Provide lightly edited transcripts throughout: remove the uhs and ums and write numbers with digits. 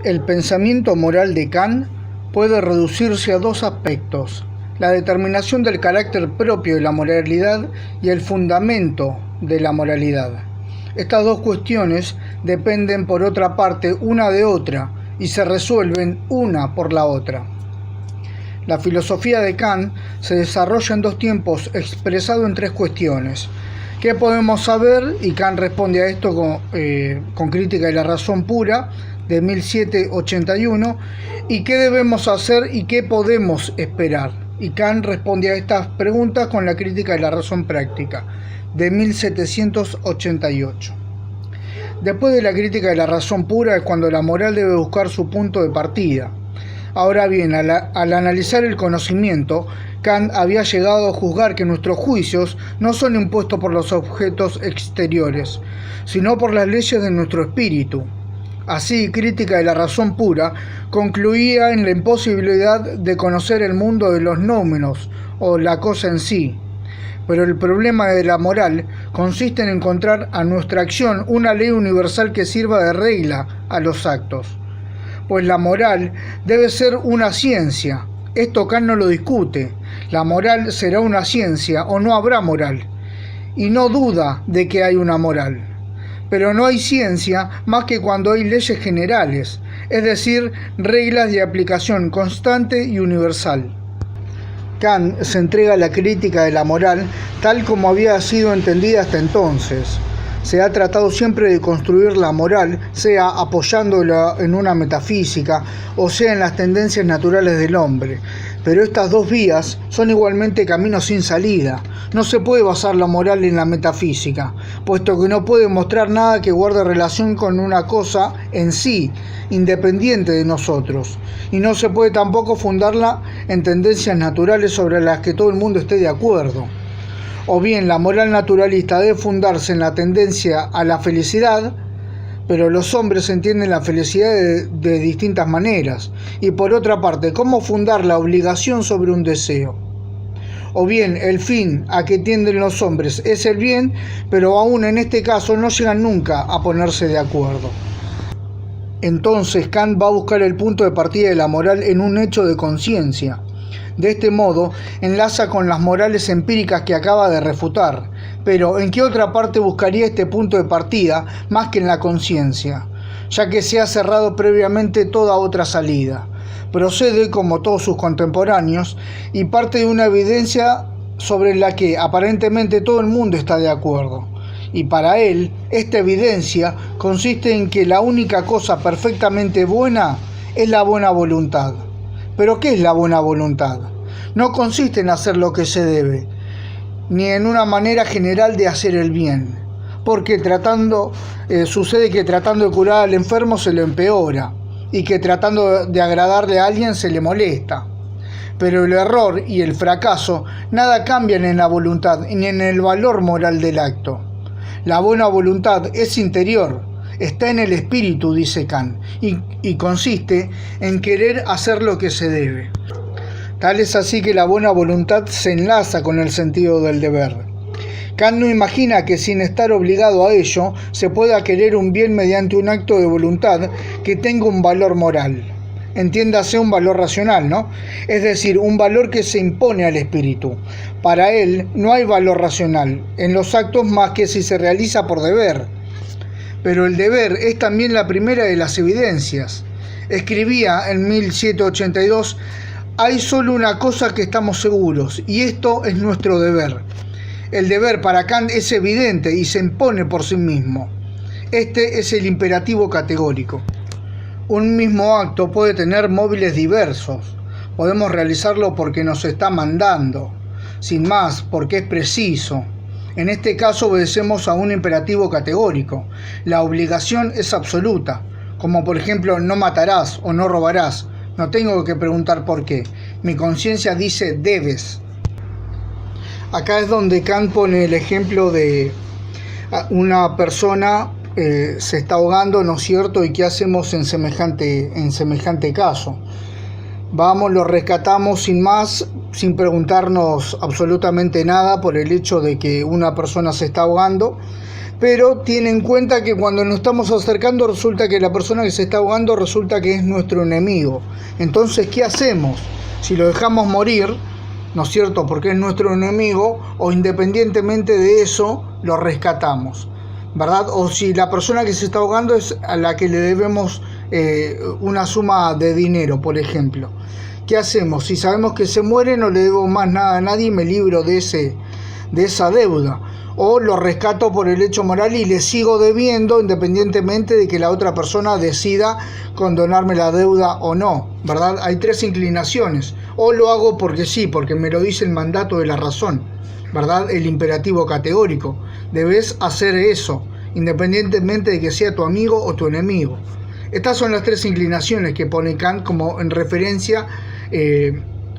El pensamiento moral de Kant puede reducirse a dos aspectos: la determinación del carácter propio de la moralidad y el fundamento de la moralidad. Estas dos cuestiones dependen, por otra parte, una de otra y se resuelven una por la otra. La filosofía de Kant se desarrolla en dos tiempos, expresado en tres cuestiones. ¿Qué podemos saber? Y Kant responde a esto con Crítica de la razón pura, de 1781. ¿Y qué debemos hacer y qué podemos esperar? Y Kant responde a estas preguntas con la Crítica de la razón práctica, de 1788. Después de la Crítica de la razón pura es cuando la moral debe buscar su punto de partida. Ahora bien, al analizar el conocimiento, Kant había llegado a juzgar que nuestros juicios no son impuestos por los objetos exteriores, sino por las leyes de nuestro espíritu. Así, Crítica de la razón pura concluía en la imposibilidad de conocer el mundo de los nómenos o la cosa en sí. Pero el problema de la moral consiste en encontrar a nuestra acción una ley universal que sirva de regla a los actos. Pues la moral debe ser una ciencia. Esto Kant no lo discute. La moral será una ciencia o no habrá moral. Y no duda de que hay una moral. Pero no hay ciencia más que cuando hay leyes generales, es decir, reglas de aplicación constante y universal. Kant se entrega a la crítica de la moral tal como había sido entendida hasta entonces. Se ha tratado siempre de construir la moral, sea apoyándola en una metafísica o sea en las tendencias naturales del hombre. Pero estas dos vías son igualmente caminos sin salida. No se puede basar la moral en la metafísica, puesto que no puede mostrar nada que guarde relación con una cosa en sí, independiente de nosotros. Y no se puede tampoco fundarla en tendencias naturales sobre las que todo el mundo esté de acuerdo. O bien la moral naturalista debe fundarse en la tendencia a la felicidad, pero los hombres entienden la felicidad de distintas maneras. Y por otra parte, ¿cómo fundar la obligación sobre un deseo? O bien el fin a que tienden los hombres es el bien, pero aún en este caso no llegan nunca a ponerse de acuerdo. Entonces Kant va a buscar el punto de partida de la moral en un hecho de conciencia. De este modo, enlaza con las morales empíricas que acaba de refutar. Pero, ¿en qué otra parte buscaría este punto de partida más que en la conciencia? Ya que se ha cerrado previamente toda otra salida. Procede, como todos sus contemporáneos, y parte de una evidencia sobre la que aparentemente todo el mundo está de acuerdo. Y para él, esta evidencia consiste en que la única cosa perfectamente buena es la buena voluntad. ¿Pero qué es la buena voluntad? No consiste en hacer lo que se debe, ni en una manera general de hacer el bien, porque sucede que tratando de curar al enfermo se lo empeora, y que tratando de agradarle a alguien se le molesta. Pero el error y el fracaso nada cambian en la voluntad ni en el valor moral del acto. La buena voluntad es interior, está en el espíritu, dice Kant, y consiste en querer hacer lo que se debe. Tal es así que la buena voluntad se enlaza con el sentido del deber. Kant no imagina que sin estar obligado a ello se pueda querer un bien mediante un acto de voluntad que tenga un valor moral. Entiéndase un valor racional, ¿no? Es decir, un valor que se impone al espíritu. Para él no hay valor racional en los actos más que si se realiza por deber. Pero el deber es también la primera de las evidencias. Escribía en 1782, hay solo una cosa que estamos seguros, y esto es nuestro deber. El deber para Kant es evidente y se impone por sí mismo. Este es el imperativo categórico. Un mismo acto puede tener móviles diversos. Podemos realizarlo porque nos está mandando, sin más, porque es preciso. En este caso obedecemos a un imperativo categórico. La obligación es absoluta, como por ejemplo no matarás o no robarás. No tengo que preguntar por qué. Mi conciencia dice debes. Acá es donde Kant pone el ejemplo de una persona se está ahogando, ¿no es cierto? ¿Y qué hacemos en semejante caso? Vamos, lo rescatamos sin más, sin preguntarnos absolutamente nada por el hecho de que una persona se está ahogando. pero tiene en cuenta que cuando nos estamos acercando resulta que la persona que se está ahogando resulta que es nuestro enemigo. Entonces, ¿qué hacemos? Si lo dejamos morir, ¿no es cierto?, porque es nuestro enemigo, o independientemente de eso, lo rescatamos, ¿verdad? O si la persona que se está ahogando es a la que le debemos una suma de dinero, por ejemplo. ¿Qué hacemos? Si sabemos que se muere, no le debo más nada a nadie y me libro de esa deuda. O lo rescato por el hecho moral y le sigo debiendo independientemente de que la otra persona decida condonarme la deuda o no, ¿verdad? Hay tres inclinaciones. O lo hago porque sí, porque me lo dice el mandato de la razón, ¿verdad? El imperativo categórico. Debes hacer eso, independientemente de que sea tu amigo o tu enemigo. Estas son las tres inclinaciones que pone Kant como en referencia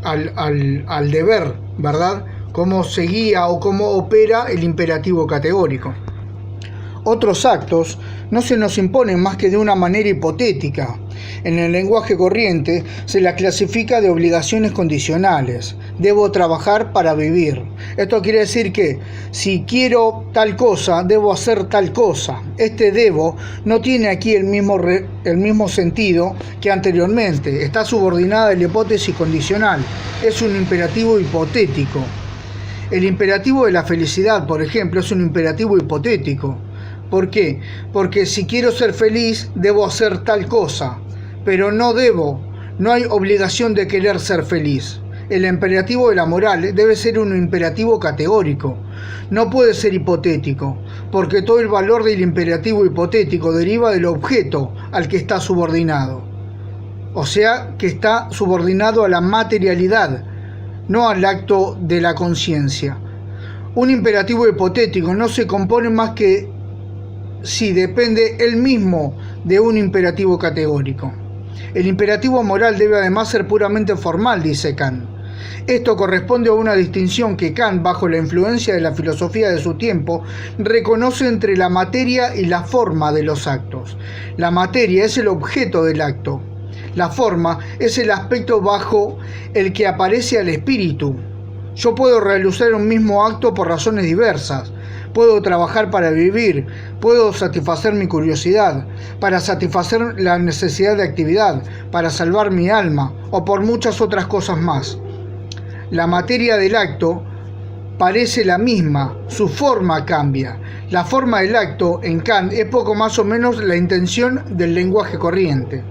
al deber, ¿verdad? Cómo se guía o cómo opera el imperativo categórico. Otros actos no se nos imponen más que de una manera hipotética. En el lenguaje corriente se las clasifica de obligaciones condicionales. Debo trabajar para vivir. Esto quiere decir que si quiero tal cosa, debo hacer tal cosa. Este debo no tiene aquí el mismo sentido que anteriormente. Está subordinada a la hipótesis condicional. Es un imperativo hipotético. El imperativo de la felicidad, por ejemplo, es un imperativo hipotético. ¿Por qué? Porque si quiero ser feliz, debo hacer tal cosa, pero no hay obligación de querer ser feliz. El imperativo de la moral debe ser un imperativo categórico, no puede ser hipotético, porque todo el valor del imperativo hipotético deriva del objeto al que está subordinado. O sea, que está subordinado a la materialidad, no al acto de la conciencia. Un imperativo hipotético no se compone más que si depende él mismo de un imperativo categórico. El imperativo moral debe además ser puramente formal, dice Kant. Esto corresponde a una distinción que Kant, bajo la influencia de la filosofía de su tiempo, reconoce entre la materia y la forma de los actos. La materia es el objeto del acto. La forma es el aspecto bajo el que aparece al espíritu. Yo puedo realizar un mismo acto por razones diversas. Puedo trabajar para vivir, puedo satisfacer mi curiosidad, para satisfacer la necesidad de actividad, para salvar mi alma, o por muchas otras cosas más. La materia del acto parece la misma, su forma cambia. La forma del acto, en Kant, es poco más o menos la intención del lenguaje corriente.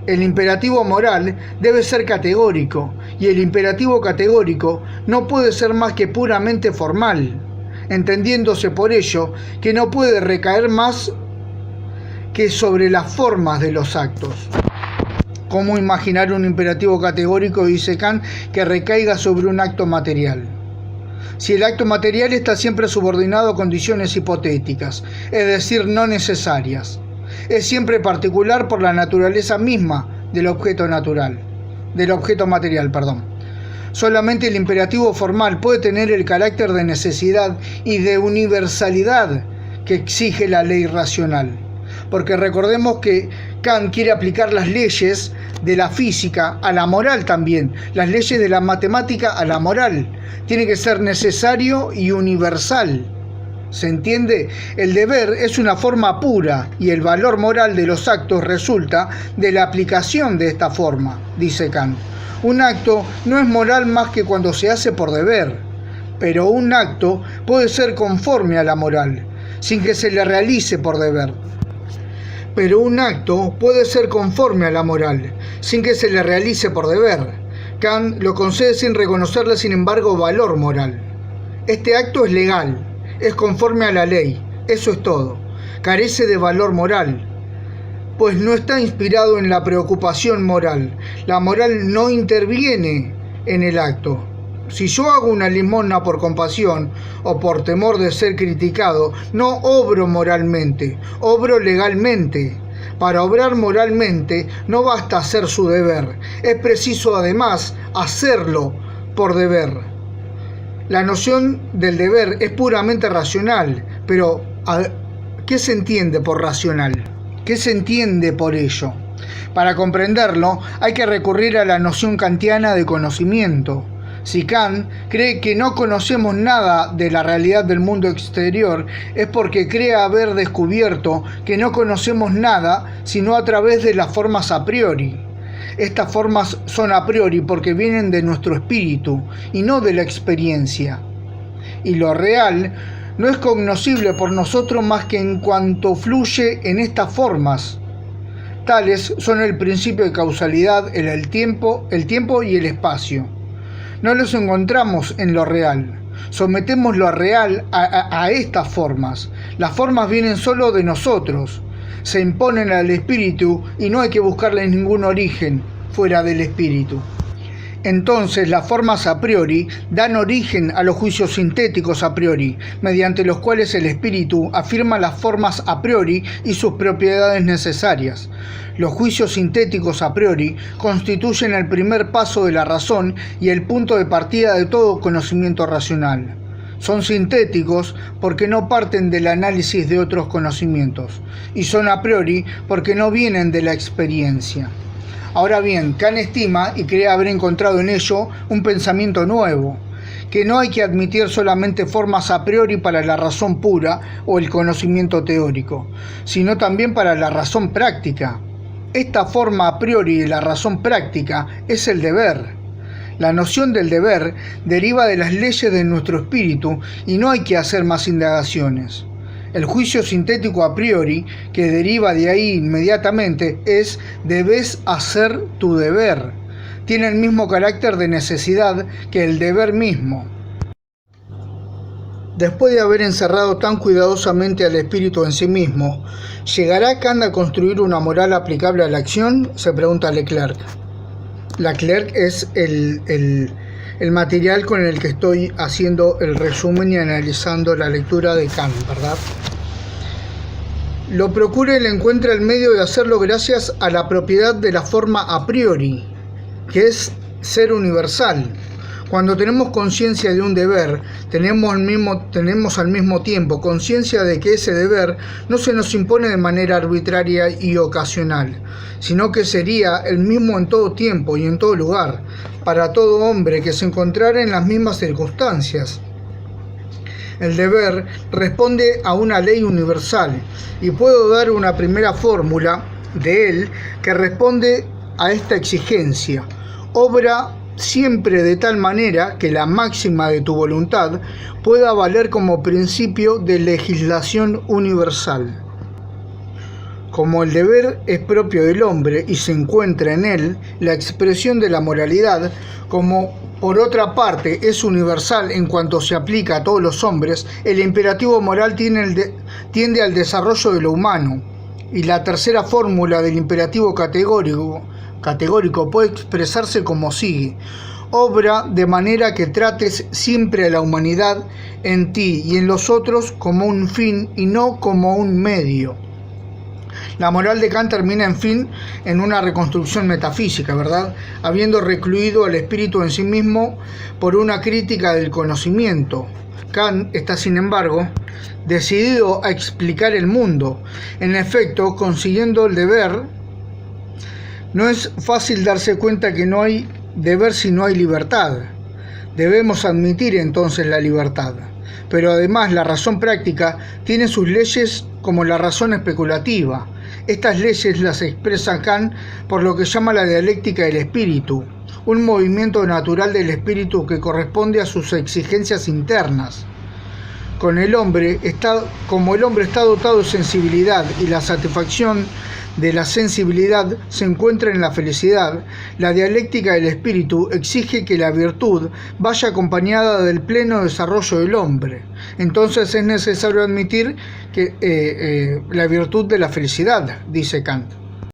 El imperativo moral debe ser categórico, y el imperativo categórico no puede ser más que puramente formal, entendiéndose por ello que no puede recaer más que sobre las formas de los actos. ¿Cómo imaginar un imperativo categórico, dice Kant, que recaiga sobre un acto material? Si el acto material está siempre subordinado a condiciones hipotéticas, es decir, no necesarias. Es siempre particular por la naturaleza misma del objeto material. Solamente el imperativo formal puede tener el carácter de necesidad y de universalidad que exige la ley racional. Porque recordemos que Kant quiere aplicar las leyes de la física a la moral también, las leyes de la matemática a la moral. Tiene que ser necesario y universal. ¿Se entiende? El deber es una forma pura y el valor moral de los actos resulta de la aplicación de esta forma, dice Kant. Un acto no es moral más que cuando se hace por deber, pero un acto puede ser conforme a la moral, sin que se le realice por deber. Kant lo concede sin reconocerle, sin embargo, valor moral. Este acto es legal, es conforme a la ley, eso es todo. Carece de valor moral, pues no está inspirado en la preocupación moral. La moral no interviene en el acto. Si yo hago una limosna por compasión o por temor de ser criticado, no obro moralmente, obro legalmente. Para obrar moralmente no basta hacer su deber, es preciso además hacerlo por deber. La noción del deber es puramente racional, pero ¿qué se entiende por racional? ¿Qué se entiende por ello? Para comprenderlo hay que recurrir a la noción kantiana de conocimiento. Si Kant cree que no conocemos nada de la realidad del mundo exterior, es porque cree haber descubierto que no conocemos nada sino a través de las formas a priori. Estas formas son a priori porque vienen de nuestro espíritu y no de la experiencia. Y lo real no es cognoscible por nosotros más que en cuanto fluye en estas formas. Tales son el principio de causalidad, el tiempo y el espacio. No los encontramos en lo real. Sometemos lo real a estas formas. Las formas vienen solo de nosotros. Se imponen al espíritu y no hay que buscarle ningún origen fuera del espíritu. Entonces las formas a priori dan origen a los juicios sintéticos a priori, mediante los cuales el espíritu afirma las formas a priori y sus propiedades necesarias. Los juicios sintéticos a priori constituyen el primer paso de la razón y el punto de partida de todo conocimiento racional. Son sintéticos porque no parten del análisis de otros conocimientos, y son a priori porque no vienen de la experiencia. Ahora bien, Kant estima y cree haber encontrado en ello un pensamiento nuevo, que no hay que admitir solamente formas a priori para la razón pura o el conocimiento teórico, sino también para la razón práctica. Esta forma a priori de la razón práctica es el deber. La noción del deber deriva de las leyes de nuestro espíritu y no hay que hacer más indagaciones. El juicio sintético a priori, que deriva de ahí inmediatamente, es debes hacer tu deber. Tiene el mismo carácter de necesidad que el deber mismo. Después de haber encerrado tan cuidadosamente al espíritu en sí mismo, ¿llegará Kant a construir una moral aplicable a la acción?, se pregunta Leclerc. Leclerc es el material con el que estoy haciendo el resumen y analizando la lectura de Kant, ¿verdad? Lo procura y le encuentra el medio de hacerlo gracias a la propiedad de la forma a priori, que es ser universal. Cuando tenemos conciencia de un deber, tenemos al mismo tiempo conciencia de que ese deber no se nos impone de manera arbitraria y ocasional, sino que sería el mismo en todo tiempo y en todo lugar, para todo hombre que se encontrara en las mismas circunstancias. El deber responde a una ley universal, y puedo dar una primera fórmula de él que responde a esta exigencia. Obra siempre de tal manera que la máxima de tu voluntad pueda valer como principio de legislación universal. Como el deber es propio del hombre y se encuentra en él la expresión de la moralidad, como por otra parte es universal en cuanto se aplica a todos los hombres, el imperativo moral tiende al desarrollo de lo humano. Y la tercera fórmula del imperativo categórico puede expresarse como sigue: obra de manera que trates siempre a la humanidad en ti y en los otros como un fin y no como un medio. La moral de Kant termina, en fin, en una reconstrucción metafísica, ¿verdad? Habiendo recluido al espíritu en sí mismo por una crítica del conocimiento. Kant está, sin embargo, decidido a explicar el mundo. En efecto, consiguiendo el deber, no es fácil darse cuenta que no hay deber si no hay libertad. Debemos admitir entonces la libertad. Pero además la razón práctica tiene sus leyes como la razón especulativa. Estas leyes las expresa Kant por lo que llama la dialéctica del espíritu, un movimiento natural del espíritu que corresponde a sus exigencias internas. Como el hombre está dotado de sensibilidad y la satisfacción de la sensibilidad se encuentra en la felicidad, la dialéctica del espíritu exige que la virtud vaya acompañada del pleno desarrollo del hombre. Entonces es necesario admitir que la virtud de la felicidad, dice Kant.